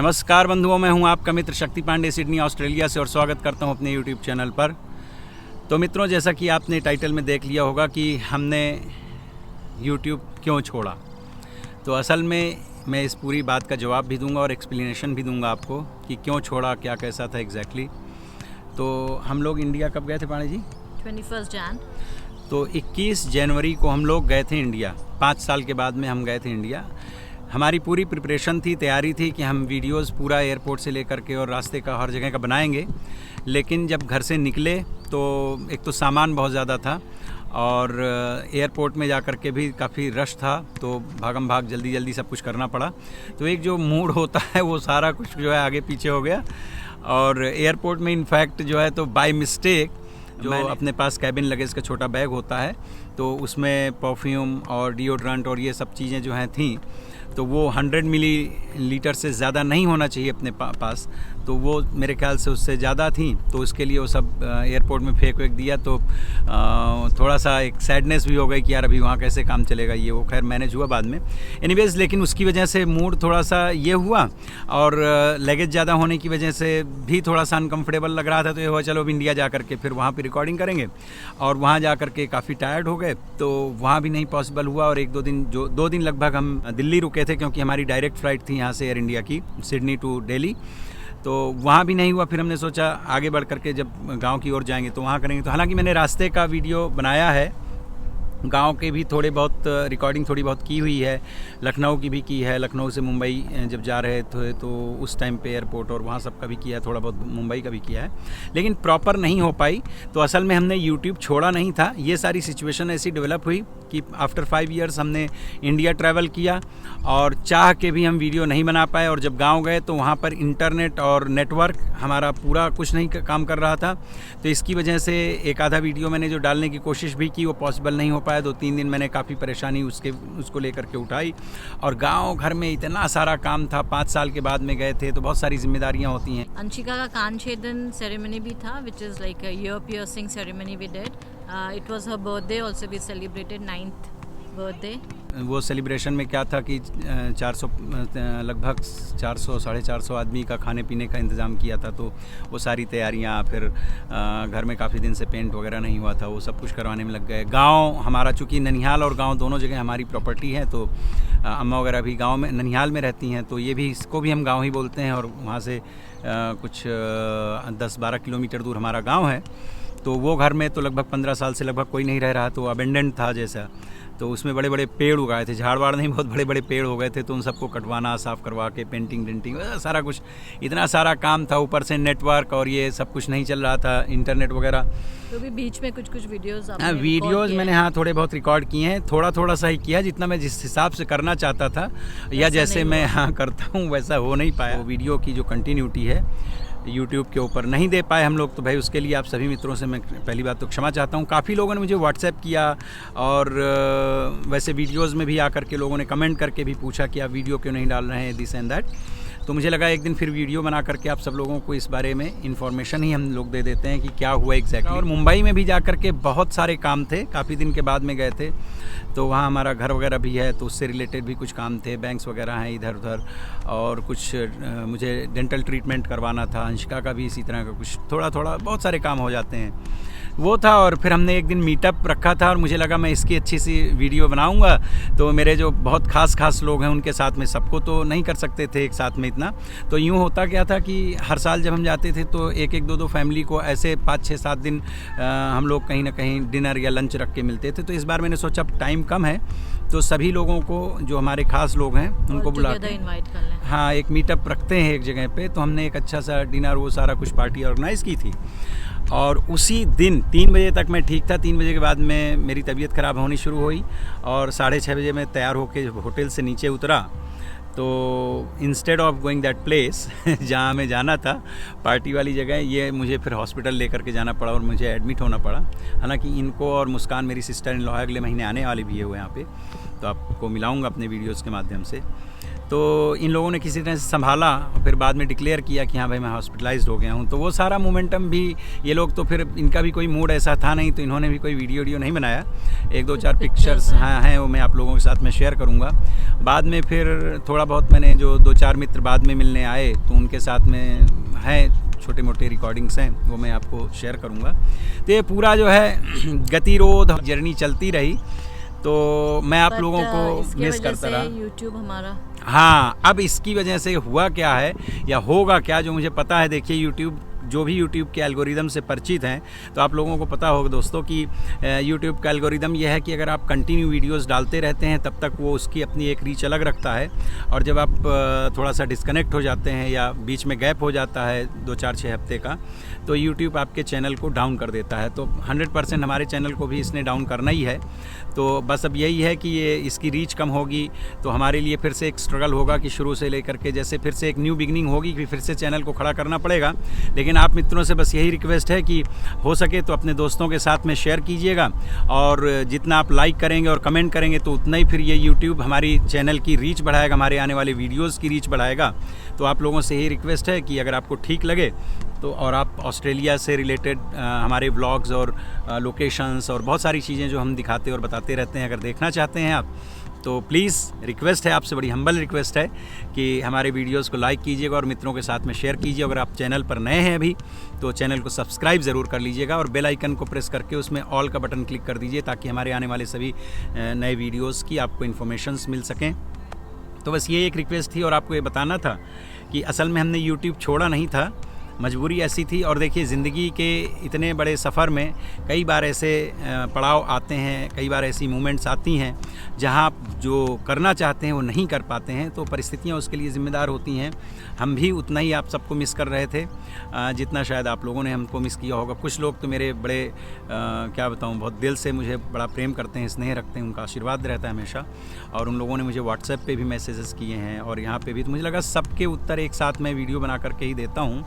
नमस्कार बंधुओं, मैं हूं आपका मित्र शक्ति पांडे सिडनी ऑस्ट्रेलिया से और स्वागत करता हूं अपने यूट्यूब चैनल पर। तो मित्रों, जैसा कि आपने टाइटल में देख लिया होगा कि हमने यूट्यूब क्यों छोड़ा, तो असल में मैं इस पूरी बात का जवाब भी दूंगा और एक्सप्लेनेशन भी दूंगा आपको कि क्यों छोड़ा, क्या कैसा था एग्जैक्टली। तो हम लोग इंडिया कब गए थे पांडे जी? 21 जैन। तो 21 जनवरी को हम लोग गए थे इंडिया। 5 साल के बाद में हम गए थे इंडिया। हमारी पूरी प्रिपरेशन थी, तैयारी थी कि हम वीडियोस पूरा एयरपोर्ट से लेकर के और रास्ते का हर जगह का बनाएंगे। लेकिन जब घर से निकले तो एक तो सामान बहुत ज़्यादा था और एयरपोर्ट में जाकर के भी काफ़ी रश था, तो भागम भाग जल्दी जल्दी सब कुछ करना पड़ा। तो एक जो मूड होता है वो सारा कुछ जो है आगे पीछे हो गया। और एयरपोर्ट में इनफैक्ट जो है तो बाय मिस्टेक जो अपने पास कैबिन लगेज का छोटा बैग होता है, तो उसमें परफ्यूम और डिओड्रेंट और ये सब चीज़ें जो हैं थी, तो वो 100 मिलीलीटर से ज़्यादा नहीं होना चाहिए अपने पास, तो वो मेरे ख्याल से उससे ज़्यादा थी। तो उसके लिए वो सब एयरपोर्ट में फेंक दिया। तो थोड़ा सा एक सैडनेस भी हो गई कि यार अभी वहाँ कैसे काम चलेगा, ये वो। खैर मैनेज हुआ बाद में एनीवेज, लेकिन उसकी वजह से मूड थोड़ा सा ये हुआ और लगेज ज़्यादा होने की वजह से भी थोड़ा सा अनकम्फर्टेबल लग रहा था। तो ये हुआ चलो अब इंडिया जा कर के फिर वहाँ पर रिकॉर्डिंग करेंगे, और वहाँ जा कर के काफ़ी टायर्ड हो गए, तो वहाँ भी नहीं पॉसिबल हुआ। और 2 दिन लगभग हम दिल्ली रुके थे, क्योंकि हमारी डायरेक्ट फ़्लाइट थी यहाँ से एयर इंडिया की, सिडनी टू दिल्ली। तो वहाँ भी नहीं हुआ। फिर हमने सोचा आगे बढ़ करके जब गांव की ओर जाएंगे तो वहाँ करेंगे। तो हालांकि मैंने रास्ते का वीडियो बनाया है, गांव के भी थोड़े बहुत रिकॉर्डिंग थोड़ी बहुत की हुई है, लखनऊ की भी की है। लखनऊ से मुंबई जब जा रहे थे तो उस टाइम पे एयरपोर्ट और वहाँ सब का भी किया है, थोड़ा बहुत मुंबई का भी किया है, लेकिन प्रॉपर नहीं हो पाई। तो असल में हमने यूट्यूब छोड़ा नहीं था, ये सारी सिचुएशन ऐसी डेवलप हुई कि आफ्टर 5 ईयर्स हमने इंडिया ट्रैवल किया और चाह के भी हम वीडियो नहीं बना पाए। और जब गांव गए तो वहाँ पर इंटरनेट और नेटवर्क हमारा पूरा कुछ नहीं काम कर रहा था। तो इसकी वजह से एक आधा वीडियो मैंने जो डालने की कोशिश भी की वो पॉसिबल नहीं हो पाया। 2-3 दिन मैंने काफ़ी परेशानी उसको लेकर के उठाई। और गांव घर में इतना सारा काम था, 5 साल के बाद में गए थे तो बहुत सारी जिम्मेदारियाँ होती हैं। अंशिका का कान छेदन सेरेमनी भी था, which is like a ear piercing ceremony we did. It was her birthday also, we celebrated 9th birthday. वो सेलिब्रेशन में क्या था कि 400 लगभग 400-450 आदमी का खाने पीने का इंतज़ाम किया था। तो वो सारी तैयारियाँ, फिर घर में काफ़ी दिन से पेंट वगैरह नहीं हुआ था, वो सब कुछ करवाने में लग गए। गांव हमारा, चूँकि ननिहाल और गांव दोनों जगह हमारी प्रॉपर्टी है, तो अम्मा वगैरह भी गांव में ननिहाल में रहती हैं, तो ये भी, इसको भी हम गांव ही बोलते हैं। और वहाँ से कुछ 10-12 किलोमीटर दूर हमारा गाँव है। तो वो घर में तो लगभग 15 साल से लगभग कोई नहीं रह रहा, तो अबेंडेंट था जैसा। तो उसमें बड़े बड़े पेड़ उगाए थे, झाड़ वाड़ नहीं, बहुत बड़े बड़े पेड़ हो गए थे। तो उन सबको कटवाना, साफ़ करवा के पेंटिंग डेंटिंग सारा कुछ, इतना सारा काम था। ऊपर से नेटवर्क और ये सब कुछ नहीं चल रहा था, इंटरनेट वगैरह। तो भी बीच में कुछ वीडियोज़ मैंने थोड़े बहुत रिकॉर्ड किए हैं, थोड़ा सा ही किया, जितना मैं जिस हिसाब से करना चाहता था या जैसे मैं करता हूँ वैसा हो नहीं पाया। वो वीडियो की जो कंटिन्यूटी है यूट्यूब के ऊपर नहीं दे पाए हम लोग, तो भाई उसके लिए आप सभी मित्रों से मैं पहली बात तो क्षमा चाहता हूँ। काफ़ी लोगों ने मुझे व्हाट्सएप किया और वैसे वीडियोज़ में भी आकर के लोगों ने कमेंट करके भी पूछा कि आप वीडियो क्यों नहीं डाल रहे हैं, दिस एंड दैट। तो मुझे लगा एक दिन फिर वीडियो बना करके आप सब लोगों को इस बारे में इन्फॉर्मेशन ही हम लोग दे देते हैं कि क्या हुआ एग्जैक्टली। और मुंबई में भी जा कर के बहुत सारे काम थे, काफ़ी दिन के बाद में गए थे, तो वहाँ हमारा घर वगैरह भी है, तो उससे रिलेटेड भी कुछ काम थे, बैंक्स वगैरह हैं इधर उधर, और कुछ मुझे डेंटल ट्रीटमेंट करवाना था। अंशिका का भी इसी तरह का कुछ थोड़ा बहुत सारे काम हो जाते हैं, वो था। और फिर हमने एक दिन मीटअप रखा था और मुझे लगा मैं इसकी अच्छी सी वीडियो बनाऊंगा। तो मेरे जो बहुत खास लोग हैं उनके साथ में, सबको तो नहीं कर सकते थे एक साथ में इतना। तो यूँ होता क्या था कि हर साल जब हम जाते थे तो 1-2 फैमिली को ऐसे 5-6-7 दिन हम लोग कहीं ना कहीं डिनर या लंच रख के मिलते थे। तो इस बार मैंने सोचा टाइम कम है तो सभी लोगों को, जो हमारे खास लोग हैं उनको बुला के इनवाइट कर लें। हाँ, एक मीटअप रखते हैं एक जगह पे। तो हमने एक अच्छा सा डिनर, वो सारा कुछ पार्टी ऑर्गेनाइज़ की थी। और उसी दिन 3 बजे तक मैं ठीक था। 3 बजे के बाद में मेरी तबीयत ख़राब होनी शुरू हुई और 6:30 बजे मैं तैयार होकर होटल से नीचे उतरा। तो instead of going that place जहाँ हमें जाना था, पार्टी वाली जगह, ये मुझे फिर हॉस्पिटल लेकर के जाना पड़ा और मुझे एडमिट होना पड़ा। हालांकि इनको और मुस्कान, मेरी सिस्टर इन लॉ, अगले महीने आने वाली भी है वो यहाँ पे, तो आपको मिलाऊंगा अपने वीडियोस के माध्यम से। तो इन लोगों ने किसी तरह से संभाला और फिर बाद में डिक्लेयर किया कि हाँ भाई मैं हॉस्पिटलाइज्ड हो गया हूँ। तो वो सारा मोमेंटम भी ये लोग, तो फिर इनका भी कोई मूड ऐसा था नहीं, तो इन्होंने भी कोई वीडियो नहीं बनाया। 1-2-4 पिक्चर्स हाँ हैं, वो मैं आप लोगों के साथ में शेयर करूँगा। बाद में फिर थोड़ा बहुत मैंने जो 2-4 मित्र बाद में मिलने आए तो उनके साथ में हैं छोटे मोटे रिकॉर्डिंग्स हैं, वो मैं आपको शेयर करूँगा। तो ये पूरा जो है गतिरोध जर्नी चलती रही, तो मैं आप लोगों को मिस करता रहा। यूट्यूब हमारा, हाँ, अब इसकी वजह से हुआ क्या है या होगा क्या, जो मुझे पता है, देखिए यूट्यूब, जो भी यूट्यूब के एल्गोरिदम से परिचित हैं तो आप लोगों को पता होगा दोस्तों कि यूट्यूब का एल्गोरिदम यह है कि अगर आप कंटिन्यू वीडियोस डालते रहते हैं तब तक वो उसकी अपनी एक रीच अलग रखता है, और जब आप थोड़ा सा डिस्कनेक्ट हो जाते हैं या बीच में गैप हो जाता है 2-4-6 हफ्ते का, तो यूट्यूब आपके चैनल को डाउन कर देता है। तो 100% हमारे चैनल को भी इसने डाउन करना ही है। तो बस अब यही है कि ये इसकी रीच कम होगी तो हमारे लिए फिर से एक स्ट्रगल होगा कि शुरू से लेकर के जैसे फिर से एक न्यू बिगनिंग होगी कि फिर से चैनल को खड़ा करना पड़ेगा। लेकिन आप मित्रों से बस यही रिक्वेस्ट है कि हो सके तो अपने दोस्तों के साथ में शेयर कीजिएगा, और जितना आप लाइक करेंगे और कमेंट करेंगे तो उतना ही फिर ये यूट्यूब हमारी चैनल की रीच बढ़ाएगा, हमारे आने वाले वीडियोज़ की रीच बढ़ाएगा। तो आप लोगों से यही रिक्वेस्ट है कि अगर आपको ठीक लगे तो, और आप ऑस्ट्रेलिया से रिलेटेड हमारे व्लॉग्स और लोकेशंस और बहुत सारी चीज़ें जो हम दिखाते और बताते रहते हैं, अगर देखना चाहते हैं आप, तो प्लीज़ रिक्वेस्ट है आपसे, बड़ी हम्बल रिक्वेस्ट है कि हमारे वीडियोस को लाइक कीजिएगा और मित्रों के साथ में शेयर कीजिए। अगर आप चैनल पर नए हैं अभी तो चैनल को सब्सक्राइब ज़रूर कर लीजिएगा और बेल आइकन को प्रेस करके उसमें ऑल का बटन क्लिक कर दीजिए ताकि हमारे आने वाले सभी नए वीडियोज़ की आपको इन्फॉर्मेशंस मिल सकें। तो बस ये एक रिक्वेस्ट थी और आपको ये बताना था कि असल में हमने यूट्यूब छोड़ा नहीं था, मजबूरी ऐसी थी। और देखिए ज़िंदगी के इतने बड़े सफ़र में कई बार ऐसे पड़ाव आते हैं, कई बार ऐसी मोमेंट्स आती हैं जहां आप जो करना चाहते हैं वो नहीं कर पाते हैं, तो परिस्थितियां उसके लिए ज़िम्मेदार होती हैं। हम भी उतना ही आप सबको मिस कर रहे थे जितना शायद आप लोगों ने हमको मिस किया होगा। कुछ लोग तो मेरे बड़े क्या बताऊं, बहुत दिल से मुझे बड़ा प्रेम करते हैं, स्नेह रखते हैं, उनका आशीर्वाद रहता है हमेशा, और उन लोगों ने मुझे व्हाट्सएप पे भी मैसेजेस किए हैं और यहाँ पे भी। तो मुझे लगा सबके उत्तर एक साथ मैं वीडियो बना करके ही देता हूँ।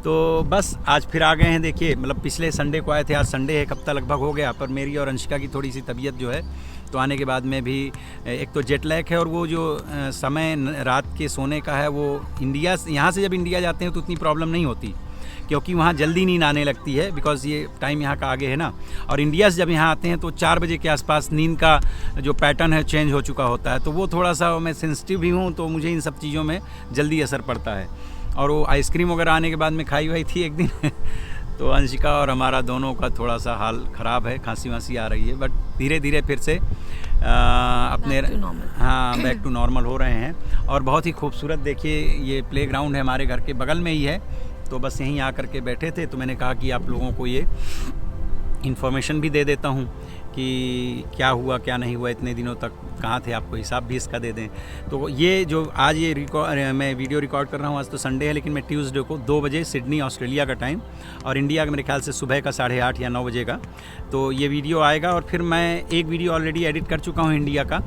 तो बस आज फिर आ गए हैं। देखिए मतलब पिछले संडे को आए थे, आज संडे है, एक हफ्ता लगभग हो गया, पर मेरी और अंशिका की थोड़ी सी तबीयत जो है, तो आने के बाद में भी एक तो जेट लैग है और वो जो समय रात के सोने का है वो इंडिया, यहाँ से जब इंडिया जाते हैं तो उतनी प्रॉब्लम नहीं होती क्योंकि वहाँ जल्दी नींद आने लगती है, बिकॉज़ ये टाइम यहाँ का आगे है ना। और इंडिया से जब यहाँ आते हैं तो 4 बजे के आसपास नींद का जो पैटर्न है चेंज हो चुका होता है, तो वो थोड़ा सा, मैं सेंसिटिव भी हूँ तो मुझे इन सब चीज़ों में जल्दी असर पड़ता है। और वो आइसक्रीम वगैरह आने के बाद में खाई हुई थी एक दिन तो अंशिका और हमारा दोनों का थोड़ा सा हाल ख़राब है, खांसी वांसी आ रही है, बट धीरे धीरे फिर से अपने बैक टू नॉर्मल हो रहे हैं। और बहुत ही खूबसूरत, देखिए ये प्लेग्राउंड है हमारे घर के बगल में ही है, तो बस यहीं आकर के बैठे थे, तो मैंने कहा कि आप लोगों को ये इन्फॉर्मेशन भी दे देता हूँ कि क्या हुआ क्या नहीं हुआ, इतने दिनों तक कहाँ थे, आपको हिसाब भी इसका दे दें। तो ये जो आज ये मैं वीडियो रिकॉर्ड कर रहा हूँ, आज तो संडे है, लेकिन मैं ट्यूसडे को 2 बजे सिडनी ऑस्ट्रेलिया का टाइम, और इंडिया का मेरे ख्याल से सुबह का 8:30 या 9 बजे का, तो ये वीडियो आएगा। और फिर मैं एक वीडियो ऑलरेडी एडिट कर चुका हूँ इंडिया का,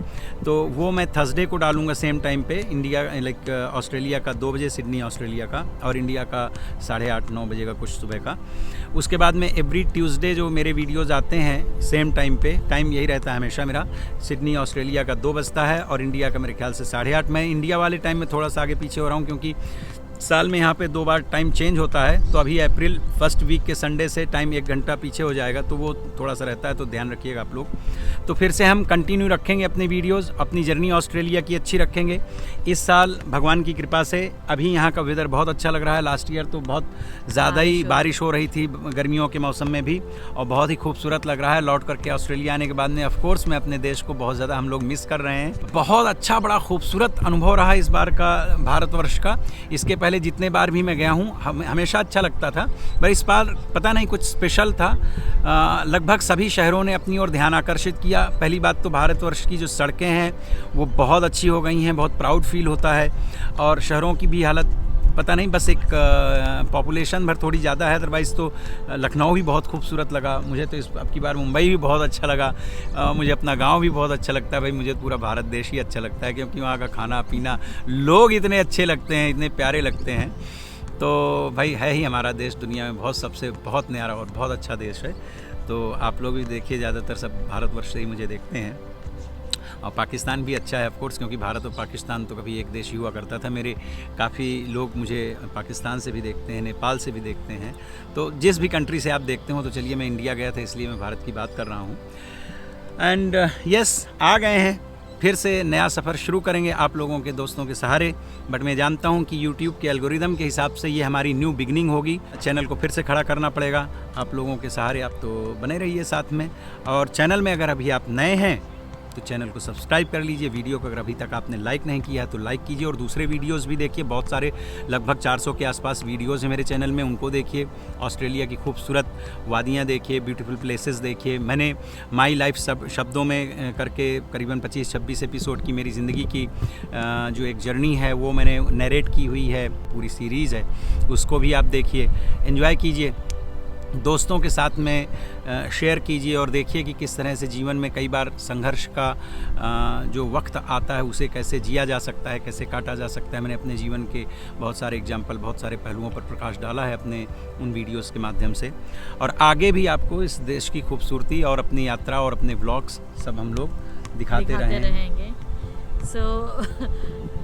तो वो मैं थर्सडे को डालूँगा सेम टाइम पे, इंडिया लाइक ऑस्ट्रेलिया का 2 बजे सिडनी ऑस्ट्रेलिया का, और इंडिया का 8:30-9 बजे का कुछ सुबह का। उसके बाद में एवरी ट्यूसडे जो मेरे वीडियोज़ आते हैं सेम टाइम पे, टाइम यही रहता है हमेशा मेरा, सिडनी ऑस्ट्रेलिया का 2 बजता है और इंडिया का मेरे ख्याल से 8:30। मैं इंडिया वाले टाइम में थोड़ा सा आगे पीछे हो रहा हूँ क्योंकि साल में यहाँ पे 2 बार टाइम चेंज होता है, तो अभी अप्रैल फर्स्ट वीक के संडे से टाइम 1 घंटा पीछे हो जाएगा, तो वो थोड़ा सा रहता है, तो ध्यान रखिएगा आप लोग। तो फिर से हम कंटिन्यू रखेंगे अपने वीडियोस, अपनी जर्नी ऑस्ट्रेलिया की अच्छी रखेंगे। इस साल भगवान की कृपा से अभी यहाँ का वेदर बहुत अच्छा लग रहा है। लास्ट ईयर तो बहुत ज़्यादा ही बारिश हो रही थी गर्मियों के मौसम में भी, और बहुत ही खूबसूरत लग रहा है। लौट करके ऑस्ट्रेलिया आने के बाद में ऑफकोर्स मैं अपने देश को बहुत ज़्यादा हम लोग मिस कर रहे हैं। बहुत अच्छा, बड़ा खूबसूरत अनुभव रहा इस बार का भारतवर्ष का। इसके पहले जितने बार भी मैं गया हूँ हमेशा अच्छा लगता था, पर इस बार पता नहीं कुछ स्पेशल था। लगभग सभी शहरों ने अपनी ओर ध्यान आकर्षित किया। पहली बात तो भारतवर्ष की जो सड़कें हैं वो बहुत अच्छी हो गई हैं, बहुत प्राउड फील होता है। और शहरों की भी हालत पता नहीं, बस एक पॉपुलेशन भर थोड़ी ज़्यादा है, अदरवाइज़ तो लखनऊ भी बहुत खूबसूरत लगा मुझे। तो इस अब की बार मुंबई भी बहुत अच्छा लगा। मुझे अपना गांव भी बहुत अच्छा लगता है। भाई मुझे पूरा भारत देश ही अच्छा लगता है क्योंकि वहाँ का खाना पीना, लोग इतने अच्छे लगते हैं, इतने प्यारे लगते हैं। तो भाई है ही हमारा देश दुनिया में बहुत, सबसे बहुत न्यारा और बहुत अच्छा देश है। तो आप लोग भी देखिए, ज़्यादातर सब भारतवर्ष से ही मुझे देखते हैं। और पाकिस्तान भी अच्छा है ऑफ कोर्स, क्योंकि भारत और पाकिस्तान तो कभी एक देश ही हुआ करता था। मेरे काफ़ी लोग मुझे पाकिस्तान से भी देखते हैं, नेपाल से भी देखते हैं, तो जिस भी कंट्री से आप देखते हो। तो चलिए, मैं इंडिया गया था इसलिए मैं भारत की बात कर रहा हूँ। एंड यस, आ गए हैं, फिर से नया सफ़र शुरू करेंगे आप लोगों के दोस्तों के सहारे। बट मैं जानता हूं कि YouTube के एल्गोरिदम के हिसाब से ये हमारी न्यू बिगनिंग होगी। चैनल को फिर से खड़ा करना पड़ेगा आप लोगों के सहारे। आप तो बने रहिए साथ में, और चैनल में अगर अभी आप नए हैं तो चैनल को सब्सक्राइब कर लीजिए। वीडियो को अगर अभी तक आपने लाइक नहीं किया है तो लाइक कीजिए, और दूसरे वीडियोस भी देखिए। बहुत सारे, लगभग 400 के आसपास वीडियोस हैं मेरे चैनल में, उनको देखिए। ऑस्ट्रेलिया की खूबसूरत वादियाँ देखिए, ब्यूटीफुल प्लेसेस देखिए। मैंने माई लाइफ शब्दों में करके करीबन 25-26 एपिसोड की मेरी ज़िंदगी की जो एक जर्नी है वो मैंने नरेट की हुई है, पूरी सीरीज़ है, उसको भी आप देखिए, एंजॉय कीजिए, दोस्तों के साथ में शेयर कीजिए, और देखिए कि किस तरह से जीवन में कई बार संघर्ष का जो वक्त आता है उसे कैसे जिया जा सकता है, कैसे काटा जा सकता है। मैंने अपने जीवन के बहुत सारे एग्जाम्पल, बहुत सारे पहलुओं पर प्रकाश डाला है अपने उन वीडियोस के माध्यम से, और आगे भी आपको इस देश की खूबसूरती और अपनी यात्रा और अपने व्लॉग्स सब हम लोग दिखाते रहेंगे। So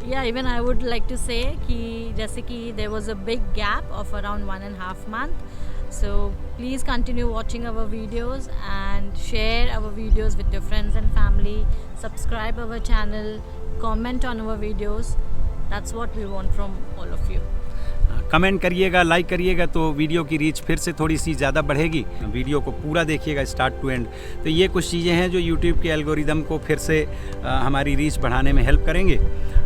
yeah, even I would like to say कि जैसे कि there was a big gap of around 1.5 month. So please continue watching our videos and share our videos with your friends and family. Subscribe our channel, comment on our videos. That's what we want from all of you. Comment करिएगा, like करिएगा, तो video की reach फिर से थोड़ी सी ज़्यादा बढ़ेगी। Video को पूरा देखिएगा स्टार्ट टू एंड। तो ये कुछ चीज़ें हैं जो यूट्यूब के एल्गोरिदम को फिर से हमारी रीच बढ़ाने में हेल्प करेंगे।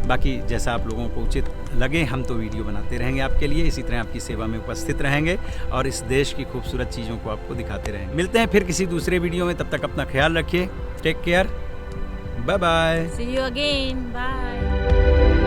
बाकी जैसा आप लोगों को उचित लगे, हम तो वीडियो बनाते रहेंगे आपके लिए, इसी तरह आपकी सेवा में उपस्थित रहेंगे और इस देश की खूबसूरत चीज़ों को आपको दिखाते रहेंगे। मिलते हैं फिर किसी दूसरे वीडियो में, तब तक अपना ख्याल रखिए। Take care, bye bye. See you again. Bye.